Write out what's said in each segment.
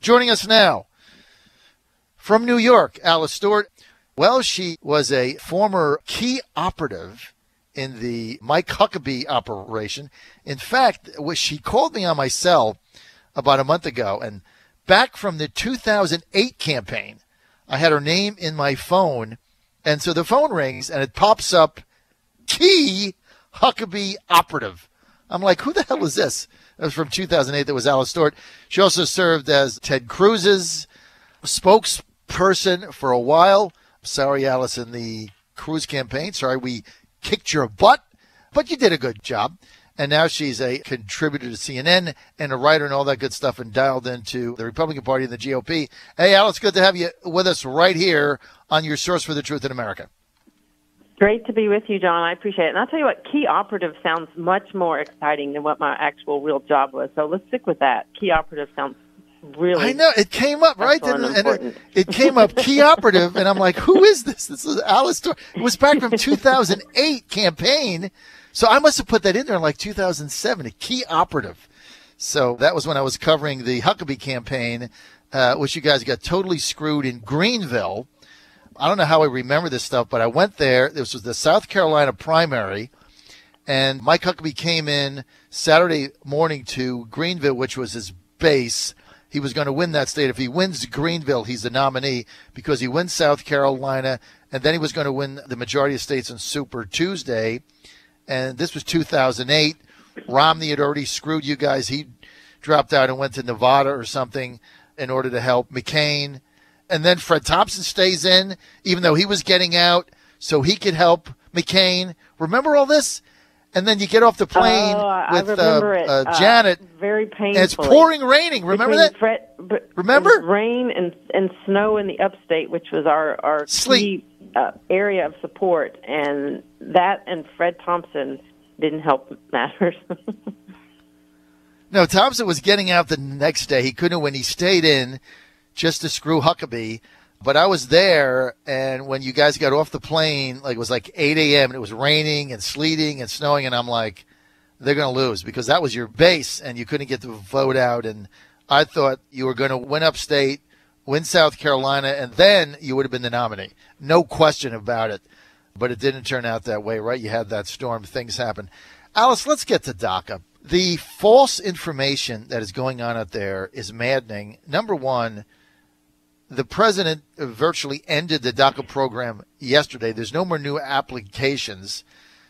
Joining us now from New York, Alice Stewart. Well, she was a former key operative in the Mike Huckabee operation. In fact, she called me on my cell about a month ago, and back from the 2008 campaign, I had her name in my phone, and so the phone rings, and it pops up, key Huckabee operative. I'm like, who the hell is this? That was from 2008. That was Alice Stewart. She also served as Ted Cruz's spokesperson for a while. Sorry, Alice, in the Cruz campaign. Sorry, we kicked your butt, but you did a good job. And now she's a contributor to CNN and a writer and all that good stuff, and dialed into the Republican Party and the GOP. Hey, Alice, good to have you with us right here on your Source for the Truth in America. Great to be with you, John. I appreciate it. And I'll tell you what, key operative sounds much more exciting than what my actual real job was. So let's stick with that. Key operative sounds really. I know. It came up, right? And it came up, key operative, and I'm like, who is this? This is Alice Stewart. It was back from 2008 campaign. So I must have put that in there in like 2007, a key operative. So that was when I was covering the Huckabee campaign, which you guys got totally screwed in Greenville. I don't know how I remember this stuff, but I went there. This was the South Carolina primary, and Mike Huckabee came in Saturday morning to Greenville, which was his base. He was going to win that state. If he wins Greenville, he's the nominee because he wins South Carolina, and then he was going to win the majority of states on Super Tuesday. And this was 2008. Romney had already screwed you guys. He dropped out and went to Nevada or something in order to help McCain. And then Fred Thompson stays in, even though he was getting out, so he could help McCain. Remember all this? And then you get off the plane with Janet. Very painfully. And it's pouring, raining. Remember that? Remember? It was rain and snow in the upstate, which was our key area of support. And that and Fred Thompson didn't help matters. No, Thompson was getting out the next day. He couldn't win. He stayed in just to screw Huckabee. But I was there, and when you guys got off the plane, like it was like 8 a.m., and it was raining and sleeting and snowing, and I'm like, they're going to lose because that was your base, and you couldn't get the vote out. And I thought you were going to win upstate, win South Carolina, and then you would have been the nominee. No question about it. But it didn't turn out that way, right? You had that storm. Things happen. Alice, let's get to DACA. The false information that is going on out there is maddening. Number one, the president virtually ended the DACA program yesterday. There's no more new applications.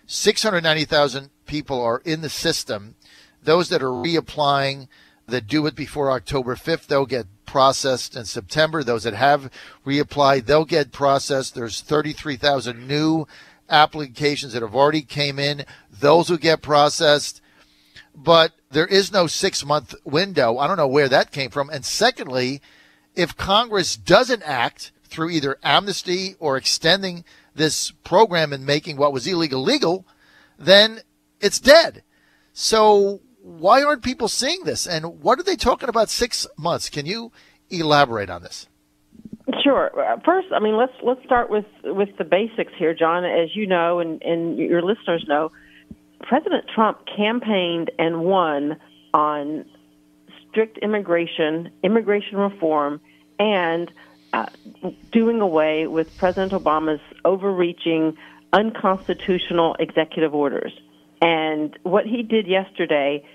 690,000 people are in the system. Those that are reapplying, that do it before October 5th, they'll get processed in September. Those that have reapplied, they'll get processed. There's 33,000 new applications that have already came in. Those will get processed. But there is no 6-month window. I don't know where that came from. And secondly, if Congress doesn't act through either amnesty or extending this program and making what was illegal legal, then it's dead. So why aren't people seeing this? And what are they talking about 6 months? Can you elaborate on this? Sure. First, I mean, let's start with the basics here, John. As you know, and your listeners know, President Trump campaigned and won on strict immigration reform, and doing away with President Obama's overreaching, unconstitutional executive orders. And what he did yesterday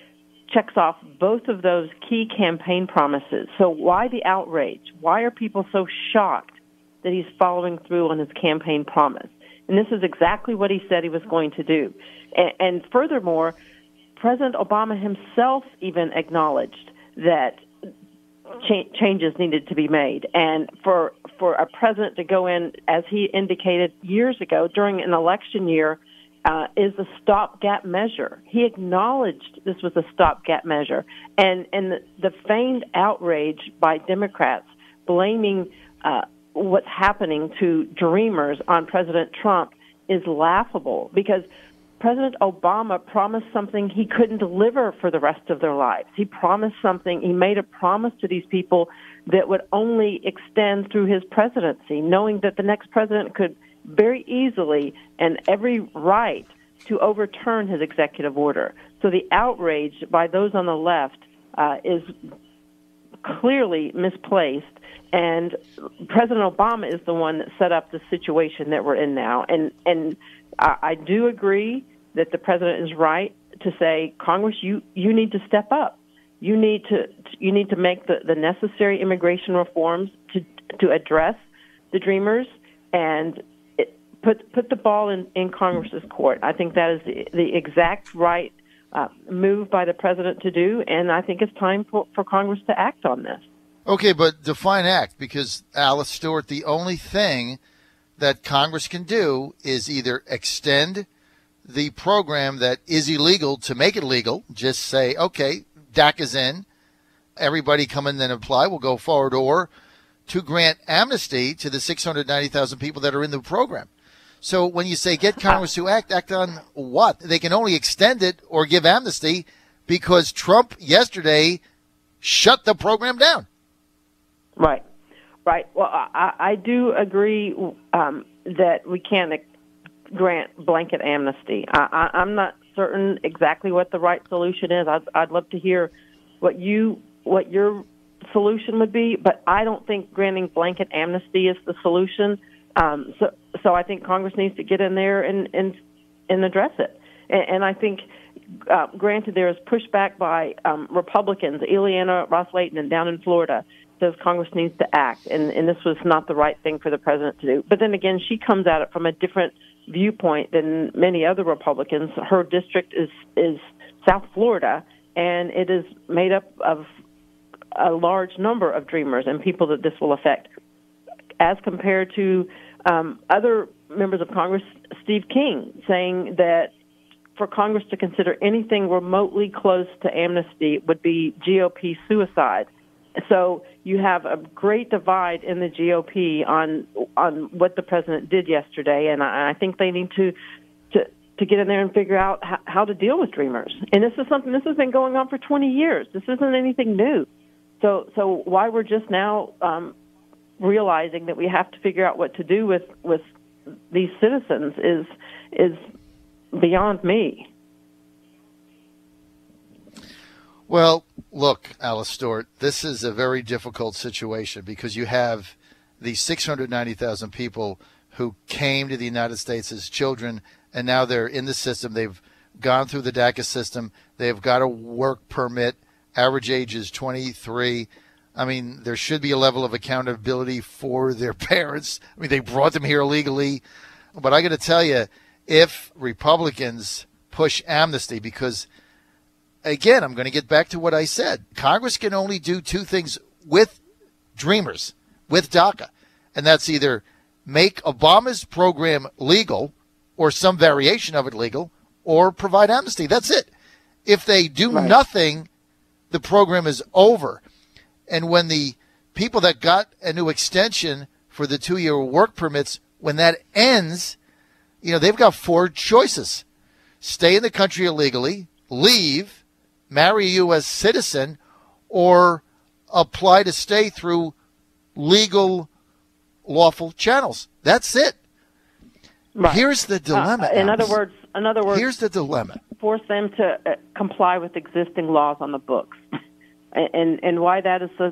checks off both of those key campaign promises. So why the outrage? Why are people so shocked that he's following through on his campaign promise? And this is exactly what he said he was going to do. And furthermore, President Obama himself even acknowledged that changes needed to be made. And for a president to go in, as he indicated years ago during an election year, is a stopgap measure. He acknowledged this was a stopgap measure. And the feigned outrage by Democrats blaming what's happening to Dreamers on President Trump is laughable, because President Obama promised something he couldn't deliver for the rest of their lives. He promised something, he made a promise to these people that would only extend through his presidency, knowing that the next president could very easily and every right to overturn his executive order. So the outrage by those on the left is clearly misplaced. And President Obama is the one that set up the situation that we're in now. And I do agree that the president is right to say, Congress, you need to step up. You need to make the necessary immigration reforms to address the Dreamers and put the ball in Congress's court. I think that is the exact right move by the president to do, and I think it's time for Congress to act on this. Okay, but define act, because, Alice Stewart, the only thing that Congress can do is either extend the program that is illegal to make it legal, just say, okay, DACA's in, everybody come in and apply, we'll go forward, or to grant amnesty to the 690,000 people that are in the program. So when you say get Congress to act on what? They can only extend it or give amnesty because Trump yesterday shut the program down. Right. Well, I do agree that we can't grant blanket amnesty. I'm not certain exactly what the right solution is. I'd love to hear what your solution would be, but I don't think granting blanket amnesty is the solution. So I think Congress needs to get in there and address it. And I think, granted, there is pushback by Republicans, Ileana Ros-Lehtinen, and down in Florida, says Congress needs to act, and this was not the right thing for the president to do. But then again, she comes at it from a different viewpoint than many other Republicans. Her district is South Florida, and it is made up of a large number of Dreamers and people that this will affect, as compared to other members of Congress, Steve King, saying that for Congress to consider anything remotely close to amnesty would be GOP suicide. So you have a great divide in the GOP on what the president did yesterday, and I think they need to get in there and figure out how to deal with Dreamers. And this has been going on for 20 years. This isn't anything new. So why we're just now realizing that we have to figure out what to do with these citizens is beyond me. Well, look, Alice Stewart, this is a very difficult situation because you have these 690,000 people who came to the United States as children, and now they're in the system. They've gone through the DACA system. They've got a work permit. Average age is 23. I mean, there should be a level of accountability for their parents. I mean, they brought them here illegally. But I got to tell you, if Republicans push amnesty, because, again, I'm going to get back to what I said. Congress can only do two things with Dreamers, with DACA, and that's either make Obama's program legal or some variation of it legal or provide amnesty. That's it. If they do nothing, the program is over. And when the people that got a new extension for the 2-year work permits, when that ends, they've got four choices. Stay in the country illegally, leave, marry a U.S. citizen, or apply to stay through legal, lawful channels. That's it. Right. Here's the dilemma. In other words, here's the dilemma. Force them to comply with existing laws on the books. And why that is so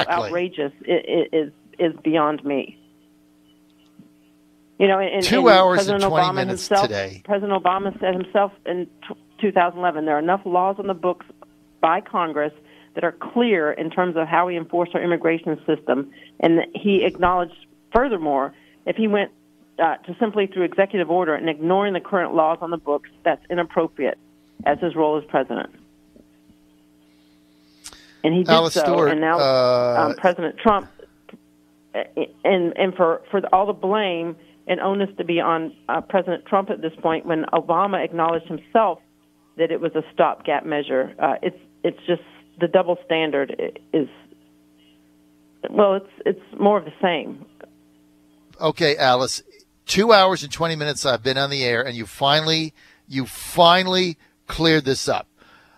outrageous is beyond me. And 2 hours and 20 Obama minutes himself, today. President Obama said himself in 2011, there are enough laws on the books by Congress that are clear in terms of how we enforce our immigration system. And he acknowledged, furthermore, if he went to simply through executive order and ignoring the current laws on the books, that's inappropriate as his role as president. And he did Alice so, Stewart, and now President Trump, and for all the blame and onus to be on President Trump at this point, when Obama acknowledged himself that it was a stopgap measure, it's just the double standard is, well, it's more of the same. Okay, Alice, 2 hours and 20 minutes I've been on the air, and you finally cleared this up.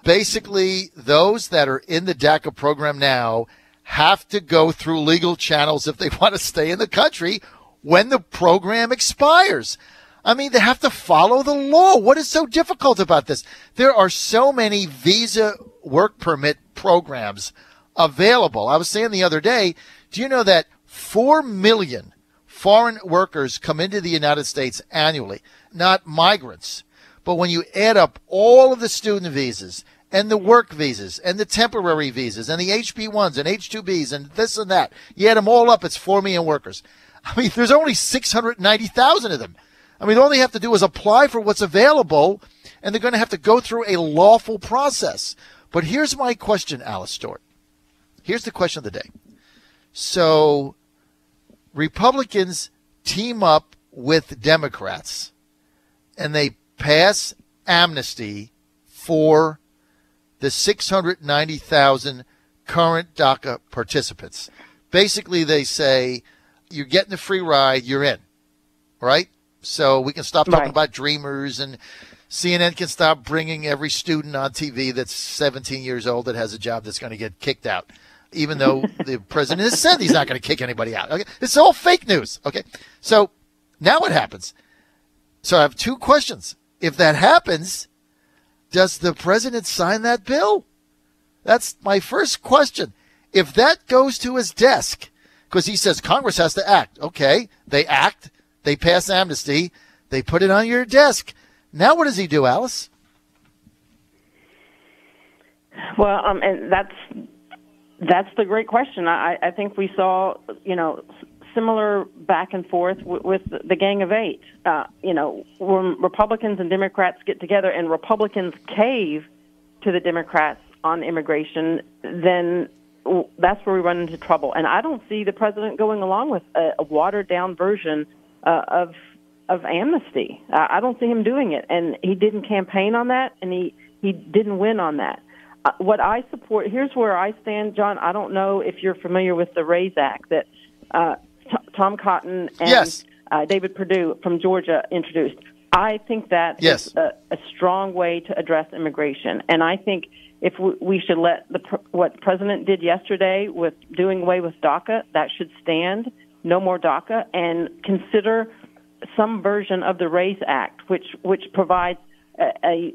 Basically, those that are in the DACA program now have to go through legal channels if they want to stay in the country when the program expires. I mean, they have to follow the law. What is so difficult about this? There are so many visa work permit programs available. I was saying the other day, do you know that 4 million foreign workers come into the United States annually, not migrants? But when you add up all of the student visas and the work visas and the temporary visas and the HP1s and H2Bs and this and that, you add them all up, it's 4 million workers. I mean, there's only 690,000 of them. I mean, all they have to do is apply for what's available, and they're going to have to go through a lawful process. But here's my question, Alice Stewart. Here's the question of the day. So Republicans team up with Democrats, and they pass amnesty for the 690,000 current DACA participants. Basically, they say, you're getting a free ride, you're in, right? So we can stop talking about dreamers, and CNN can stop bringing every student on TV that's 17 years old that has a job that's going to get kicked out, even though the president has said he's not going to kick anybody out. Okay, it's all fake news. Okay, so now what happens? So I have two questions. If that happens, does the president sign that bill? That's my first question. If that goes to his desk, because he says Congress has to act. Okay, they act. They pass amnesty. They put it on your desk. Now what does he do, Alice? Well, and that's the great question. I think we saw, similar back and forth with the Gang of Eight. When Republicans and Democrats get together and Republicans cave to the Democrats on immigration, then that's where we run into trouble. And I don't see the president going along with a watered-down version of amnesty. I don't see him doing it. And he didn't campaign on that, and he didn't win on that. What I support, here's where I stand, John. I don't know if you're familiar with the RAISE Act that Tom Cotton and David Perdue from Georgia introduced. I think that is a strong way to address immigration. And I think if we should let what the president did yesterday with doing away with DACA, that should stand. No more DACA, and consider some version of the RAISE Act, which provides a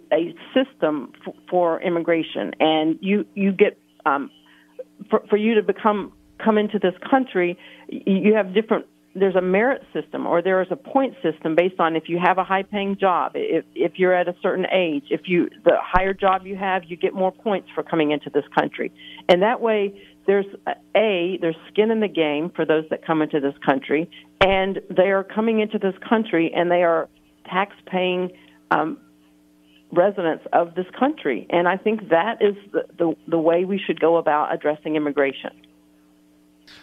system for immigration. And you get for you to come into this country, you have different. There's a merit system, or there is a point system based on if you have a high-paying job, if you're at a certain age, the higher job you have, you get more points for coming into this country. And that way, there's skin in the game for those that come into this country, and they are coming into this country, and they are tax-paying residents of this country. And I think that is the way we should go about addressing immigration.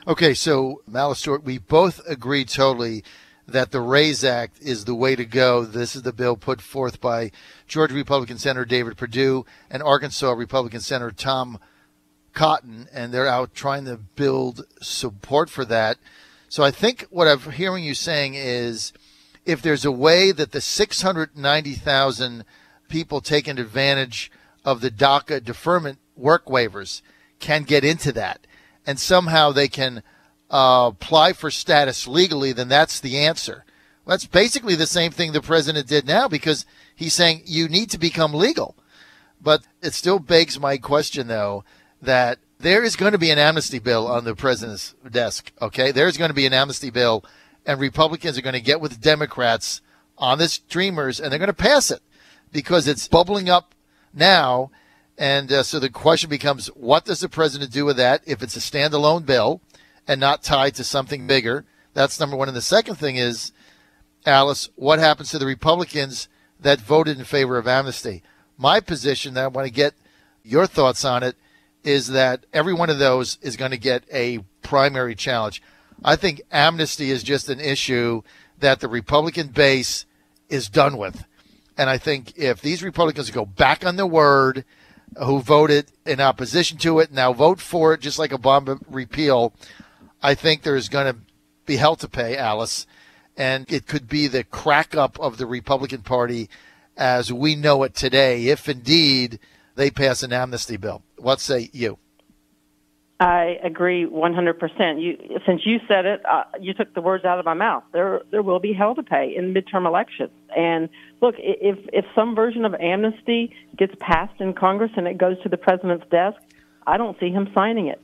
Okay, so Alice Stewart, we both agree totally that the RAISE Act is the way to go. This is the bill put forth by Georgia Republican Senator David Perdue and Arkansas Republican Senator Tom Cotton, and they're out trying to build support for that. So I think what I'm hearing you saying is if there's a way that the 690,000 people taking advantage of the DACA deferment work waivers can get into that, and somehow they can apply for status legally, then that's the answer. Well, that's basically the same thing the president did now, because he's saying you need to become legal. But it still begs my question, though, that there is going to be an amnesty bill on the president's desk, okay? There's going to be an amnesty bill, and Republicans are going to get with Democrats on this Dreamers, and they're going to pass it because it's bubbling up now. And so the question becomes, what does the president do with that if it's a standalone bill and not tied to something bigger? That's number one. And the second thing is, Alice, what happens to the Republicans that voted in favor of amnesty? My position, that I want to get your thoughts on it, is that every one of those is going to get a primary challenge. I think amnesty is just an issue that the Republican base is done with. And I think if these Republicans go back on their word, who voted in opposition to it, now vote for it, just like Obama repeal, I think there's going to be hell to pay, Alice. And it could be the crack up of the Republican Party as we know it today, if indeed they pass an amnesty bill. What say you? I agree 100%. Since you said it, you took the words out of my mouth. There will be hell to pay in midterm elections. And look, if some version of amnesty gets passed in Congress and it goes to the president's desk, I don't see him signing it.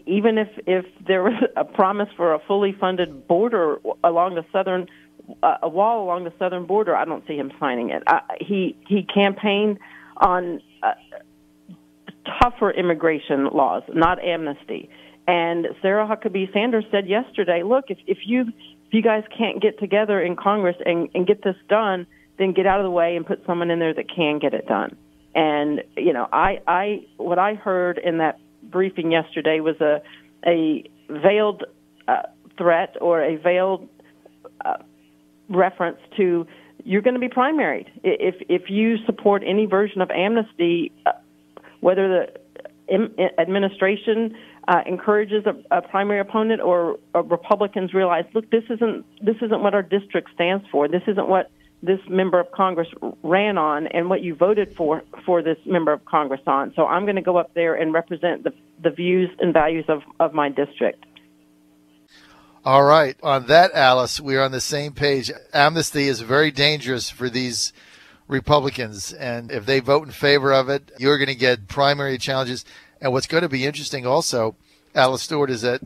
Even if there was a promise for a fully funded border along the southern, a wall along the southern border, I don't see him signing it. He campaigned on tougher immigration laws, not amnesty. And Sarah Huckabee Sanders said yesterday, look, if you guys can't get together in Congress and get this done, then get out of the way and put someone in there that can get it done. And, what I heard in that briefing yesterday was a veiled threat or a veiled reference to you're going to be primaried. If you support any version of amnesty, whether the administration encourages a primary opponent or Republicans realize, look, this isn't what our district stands for. This isn't what this member of Congress ran on and what you voted for this member of Congress on. So I'm going to go up there and represent the views and values of my district. All right. On that, Alice, we're on the same page. Amnesty is very dangerous for these Republicans, and if they vote in favor of it, you're going to get primary challenges. And what's going to be interesting also, Alice Stewart, is that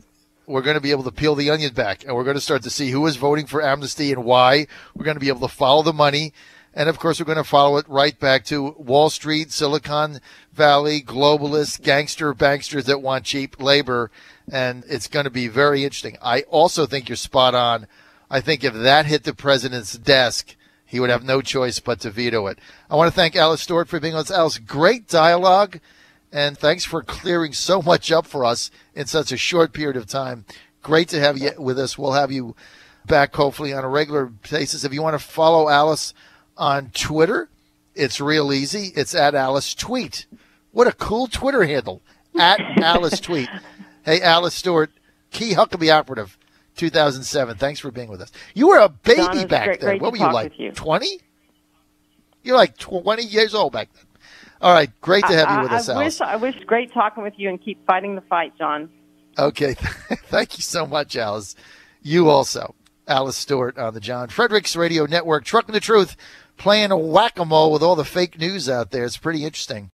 we're going to be able to peel the onion back, and we're going to start to see who is voting for amnesty and why. We're going to be able to follow the money. And, of course, we're going to follow it right back to Wall Street, Silicon Valley, globalists, gangster banksters that want cheap labor. And it's going to be very interesting. I also think you're spot on. I think if that hit the president's desk, he would have no choice but to veto it. I want to thank Alice Stewart for being on this. Alice, great dialogue. And thanks for clearing so much up for us in such a short period of time. Great to have you with us. We'll have you back hopefully on a regular basis. If you want to follow Alice on Twitter, it's real easy. It's at Alice Tweet. What a cool Twitter handle, at Alice Tweet. Hey, Alice Stewart, Key Huckabee Operative, 2007. Thanks for being with us. You were a baby John, back then. What were you like, you. 20? You're like 20 years old back then. All right, great to have you with us, Alice. I wish great talking with you and keep fighting the fight, John. Okay, thank you so much, Alice. You also, Alice Stewart on the John Fredericks Radio Network, Trucking the Truth, playing a whack-a-mole with all the fake news out there. It's pretty interesting.